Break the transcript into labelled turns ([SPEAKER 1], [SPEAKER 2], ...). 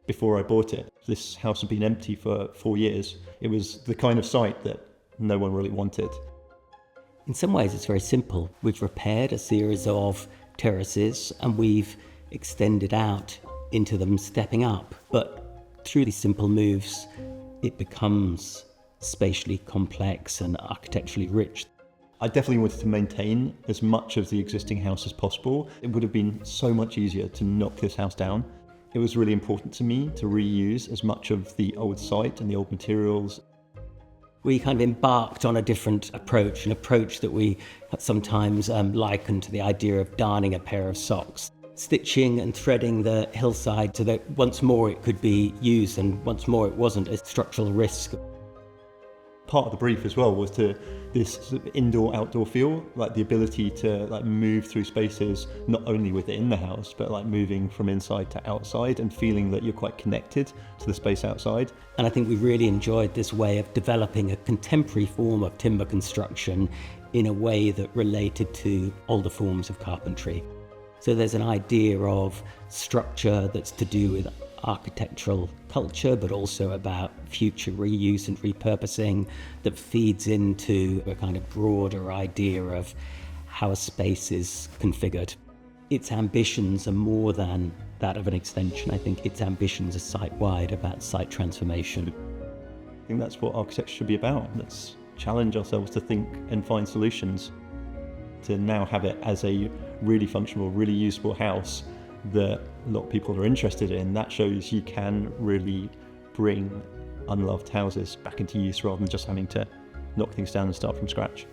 [SPEAKER 1] before I bought it. This house had been empty for 4 years. It was the kind of site that no one really wanted.
[SPEAKER 2] In some ways, it's very simple. We've repaired a series of terraces and we've extended out into them, stepping up. But through these simple moves, it becomes spatially complex and architecturally rich.
[SPEAKER 1] I definitely wanted to maintain as much of the existing house as possible. It would have been so much easier to knock this house down. It was really important to me to reuse as much of the old site and the old materials.
[SPEAKER 2] We kind of embarked on a different approach, an approach that we sometimes liken to the idea of darning a pair of socks. Stitching and threading the hillside so that once more it could be used and once more it wasn't a structural risk.
[SPEAKER 1] Part of the brief as well was to this sort of indoor-outdoor feel, like the ability to move through spaces, not only within the house, but moving from inside to outside and feeling that you're quite connected to the space outside.
[SPEAKER 2] And I think we really enjoyed this way of developing a contemporary form of timber construction in a way that related to older forms of carpentry. So there's an idea of structure that's to do with architectural culture, but also about future reuse and repurposing that feeds into a kind of broader idea of how a space is configured. Its ambitions are more than that of an extension. I think its ambitions are site-wide, about site transformation.
[SPEAKER 1] I think that's what architecture should be about. Let's challenge ourselves to think and find solutions. To now have it as a really functional, really usable house that a lot of people are interested in, that shows you can really bring unloved houses back into use rather than just having to knock things down and start from scratch.